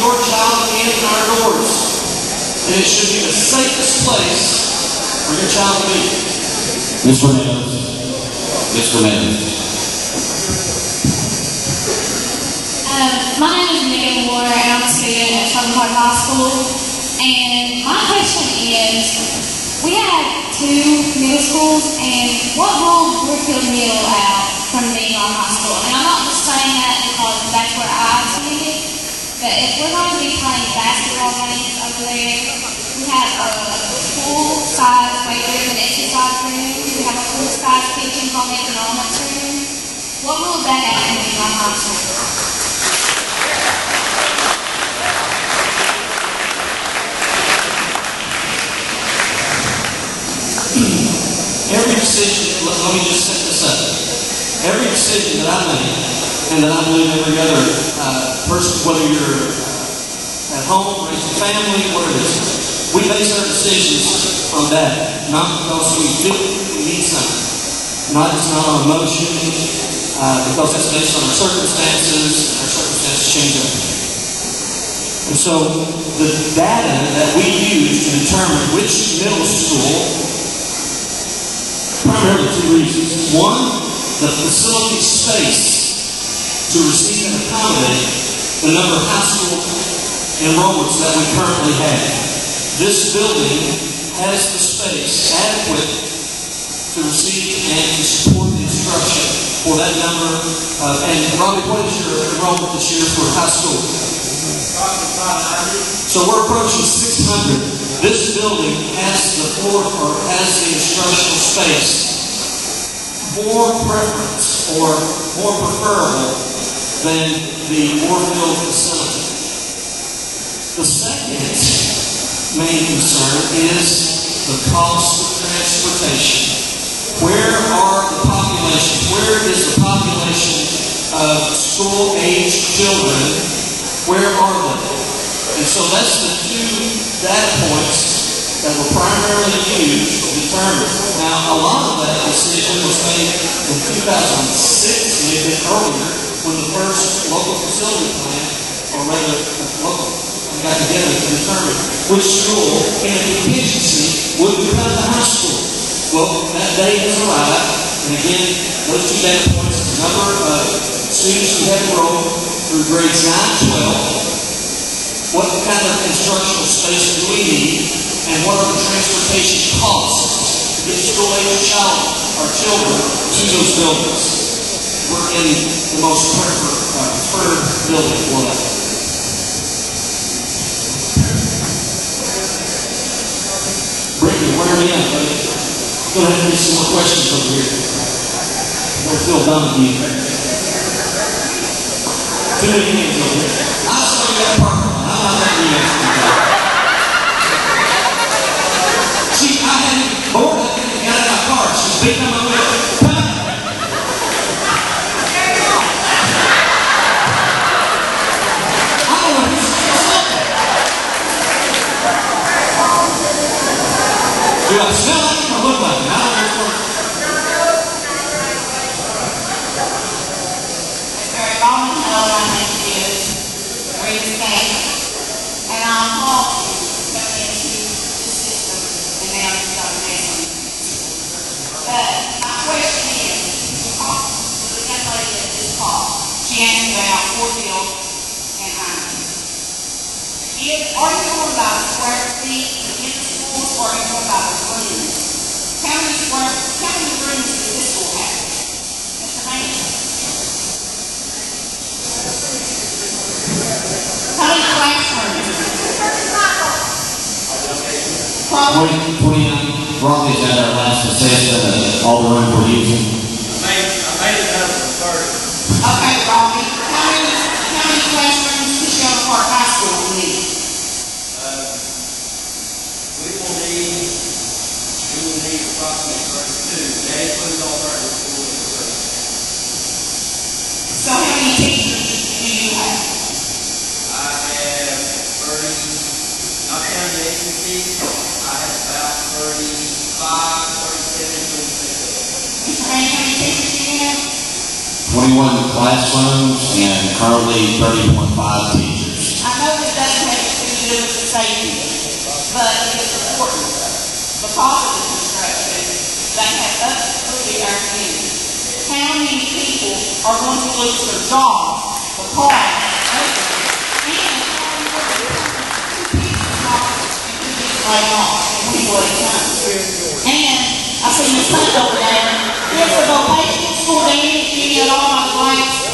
your child in our doors. And it should be the safest place for your child to be. Mr. Meadows. Mr. Meadows. My name is Megan Warner, and I'm a student at Southern Park High School. And my question is, we have two middle schools, and what rules Brookfield Middle out from being our high school? And I'm not just saying that because that's where I attended, but if we're going to be playing basketball games over there, we have a full-size weight room and exercise room. We have a full-size kitchen called the economics room. What will that add to being our high school? Every decision, let me just set this up. Every decision that I make, and that I believe every other person, whether you're at home, raising family, whatever it is, we base our decisions on that, not because we feel we need something. It's not on emotion, because that's based on our circumstances, and our circumstances change up. And so the data that we use to determine which middle school, primarily two reasons. One, the facility space to receive and accommodate the number of high school enrollments that we currently have. This building has the space adequate to receive and to support the instruction for that number of, and Robbie, what is your enrollment this year for high school? So we're approaching 600. This building has the floor, or has the instructional space more preference or more preferable than the Warfield facility. The second main concern is the cost of transportation. Where are the populations? Where is the population of school-age children? Where are they? And so that's the two data points that were primarily used to determine. Now, a lot of that decision was made in 2006, maybe earlier, when the first local facility plan, or rather, local, got together to determine which school in a contingency would become the high school. Well, that day has arrived, and again, those two data points, the number of students we have enrolled through grades 9 and 12, what kind of instructional space do we need, and what are the transportation costs to get school-age children to those buildings? We're in the most preferred building for that. Brittany, where are you at, buddy? Go ahead and get some more questions over here. Don't feel dumb at me. Too many hands over here. I saw you that part. See, I hadn't bored up and got in my car. She's beating on my way. I don't know who's something. Do I smell like it or look like it? I don't know. Are you talking about square feet in the schools, or are you talking about rooms? How many rooms does this school have? Mr. Haney? How many classrooms? 29. Roughly is at our last assessment, all the rooms we're using. I made it down to 30. Okay, Robbie. How many classrooms does Southern Park High School need? We will need approximately 32. That includes all our school and So how many teachers do you have? I have 30, not counting the agencies, I have about 35, 37, 26. Mr. Haney, how many teachers do you have? 21 classrooms and currently 30.5 teachers. I know that dealing with the safety. But it is important, because of the construction, they have absolutely our community. How many people are going to lose their job because and I see Miss Hunt over there. Here's the vocational school down here, give you all my blanks.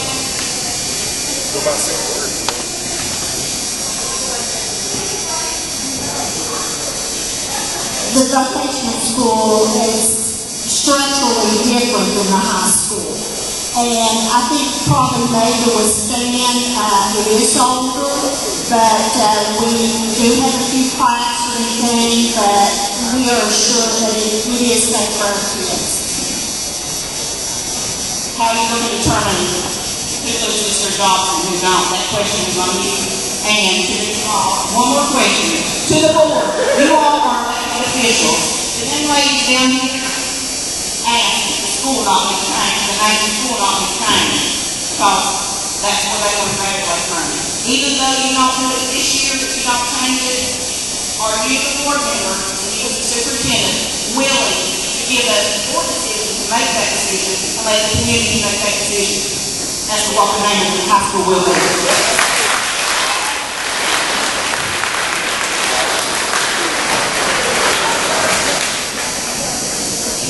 The vocational school is structurally different than the high school. And I think probably maybe with Stan, it is older, but we do have a few class or anything, but we are sure that it is safe for our kids. How are you going to determine who loses their jobs and who don't? That question is on you. And to the one more question to the board. You all are elected officials. The young ladies down here asked if the school not be changed, the name of the school not be changed, because that's where they want to graduate from. Even though you don't do it this year, if you don't change it, are you the board member, and you as the superintendent, willing to give us the board decision to make that decision, and let the community make that decision as to what the name of the high school will be?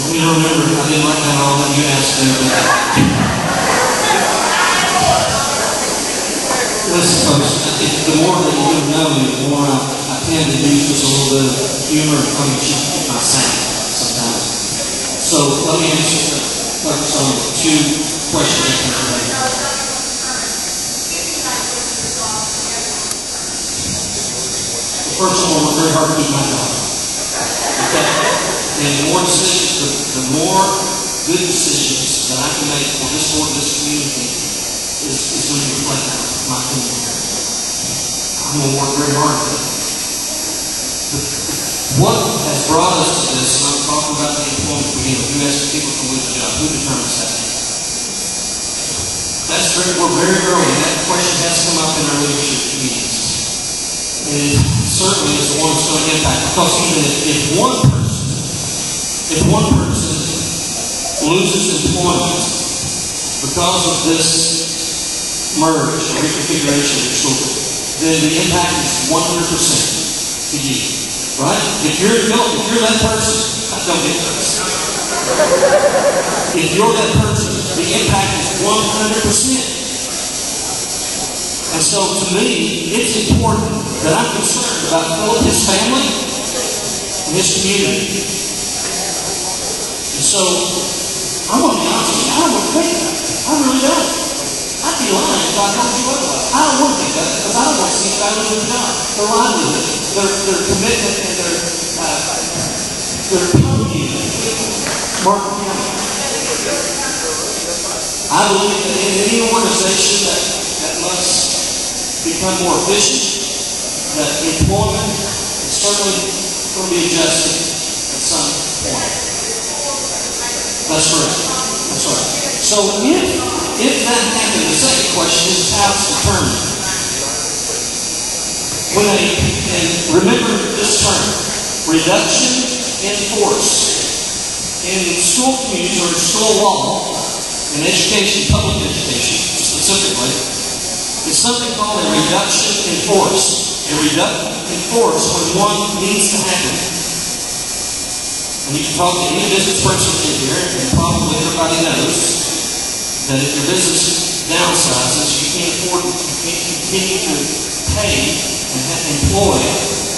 You remember, I didn't like that all that you asked there, but listen, folks, the more that you know me, the more I tend to use just a little bit of humor and tongue in cheek to keep my sanity sometimes. So let me focus on two questions I think today. The first one was very hard to do my job. Okay? And the more decisions, the more good decisions that I can make for this board, this community, is going to reflect my opinion. I'm going to work very hard at it. What has brought us to this, and I'm talking about the employment beginning, who has people to lose a job, who determines that? We're very early, and that question has come up in our leadership meetings. And it certainly is the one that's going to impact, because even if one person loses employment because of this merge or reconfiguration of your school, then the impact is 100% to you, right? If you're that person, don't get nervous. If you're that person, the impact is 100%. And so to me, it's important that I'm concerned about Philip, his family, and his community. And so, I'm going to be honest with you, I don't want to think that. I really don't. I'd be lying if I told you otherwise. I don't want to think that because I don't want to see anybody lose their job, their livelihood, their commitment, and their podium with Martin County. I believe that in any organization that must become more efficient, that employment is certainly going to be adjusted at some point. That's right. That's right. So if that happened, the second question is how it's determined. And remember this term, reduction in force. In school communities or in school law, in education, public education specifically, is something called a reduction in force. A reduction in force when one needs to happen. And you can talk to any business person in here, and probably everybody knows that if your business downsizes, you can't continue to pay and employ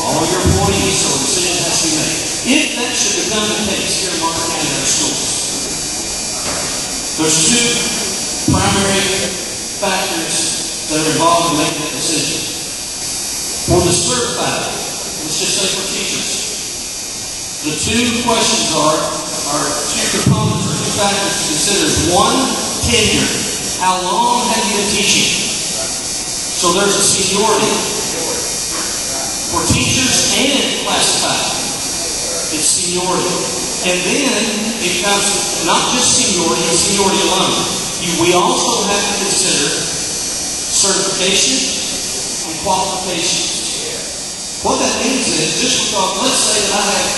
all of your employees, so a decision has to be made. If that should become the case here in Martin County Public Schools, there's two primary factors that are involved in making that decision. For the certified, let's just say for teachers, the two questions are two components or two factors to consider. One, tenure. How long have you been teaching? So there's a seniority for teachers and classified. It's seniority. And then it comes to not just seniority and seniority alone. We also have to consider certification and qualifications. What that means is, just because, let's say that I have,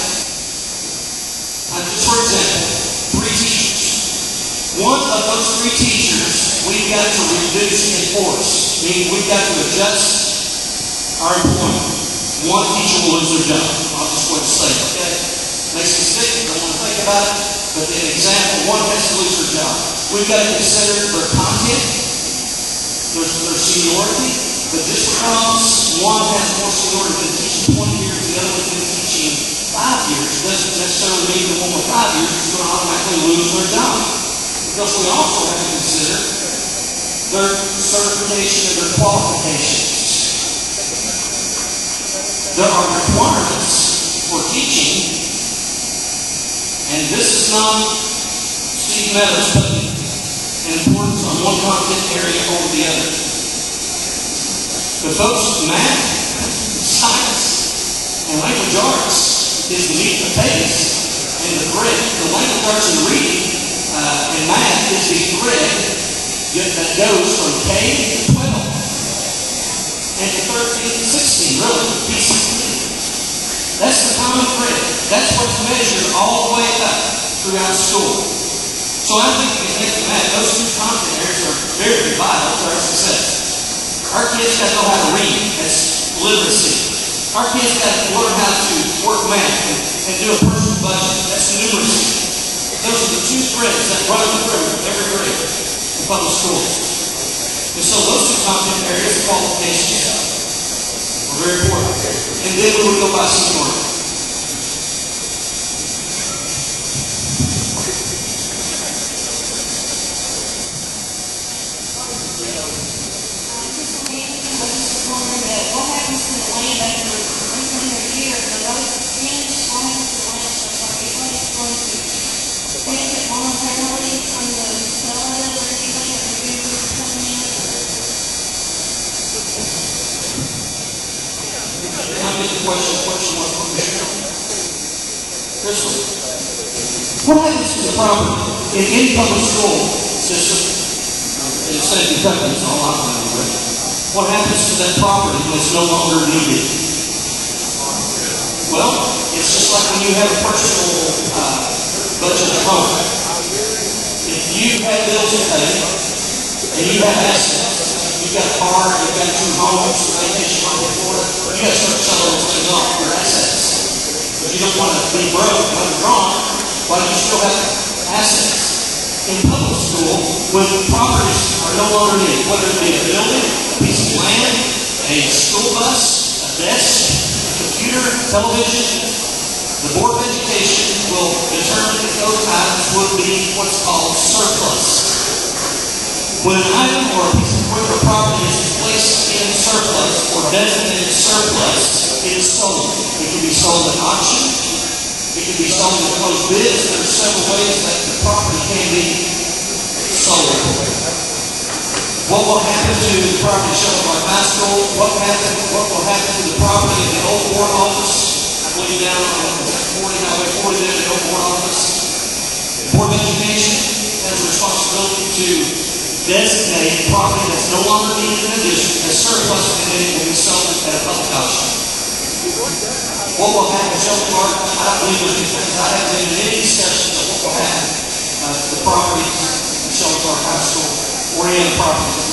just for example, 3 teachers. One of those 3 teachers, we've got to reduce in force, meaning we've got to adjust our employment. One teacher will lose their job. I'll just go ahead and say it, okay? Makes me sick, don't want to think about it, but an example, one has to lose their job. We've got to consider their content, their seniority, but just because one has more seniority than teaching 20 years, the other one's been teaching 5 years, doesn't necessarily mean the one with 5 years is going to automatically lose their job. Because we also have to consider their certification and their qualifications. There are requirements for teaching, and this is not Steve Meadows putting an importance on one content area over the other. But folks, math, science, and language arts is the meat and potatoes and the bread. The language arts and reading and math is the thread that goes from K to 12 and to 13 to 16, really, PCC. That's the common thread. That's what's measured all the way up throughout school. So I think you can take the math. Those 2 content areas are very vital to our success. Our kids got to know how to read. That's literacy. Our kids got to learn how to work math and do a personal budget. That's numeracy. Those are the 2 threads that run through every grade in public school. And so those 2 content areas, qualifications, are very important. And then we would go by seniority. What happens to the land after 300 years? Are those finished? What happens to the land? Is going to finish it voluntarily from the sell of it, or anybody that refuses to come in? I'll get the question was from Michelle. Crystal, what happens to the property in any public school system in the state of Kentucky? Is all I'm familiar with. What happens to that property when it's no longer needed? Well, it's just like when you have a personal budget at home. If you have bills to pay and you have assets, you've got a car, you've got 2 homes, vacation home in Florida, you got to start selling those things off, your assets. If you don't want to be broke and underdrawn, why do you still have assets? In public school, when properties are no longer needed, whether it be a building, a piece of land, a school bus, a desk, a computer, television, the Board of Education will determine that those items would be what's called surplus. When an item or a piece of equipment or property is placed in surplus or designated surplus, it is sold. It can be sold at auction. It can be sold in closed bids. There are several ways that the property can be sold. What will happen to the property shown by high school? What will happen to the property in the old board office? I believe down on Highway 40 there, the old board office. The Board of Education has a responsibility to designate property that's no longer needed in the district as surplus, and then it will be sold at a public auction. What will happen, Shelby Park? I don't believe I haven't been in any discussions of what will happen to the property in Shelby Park High School or any other properties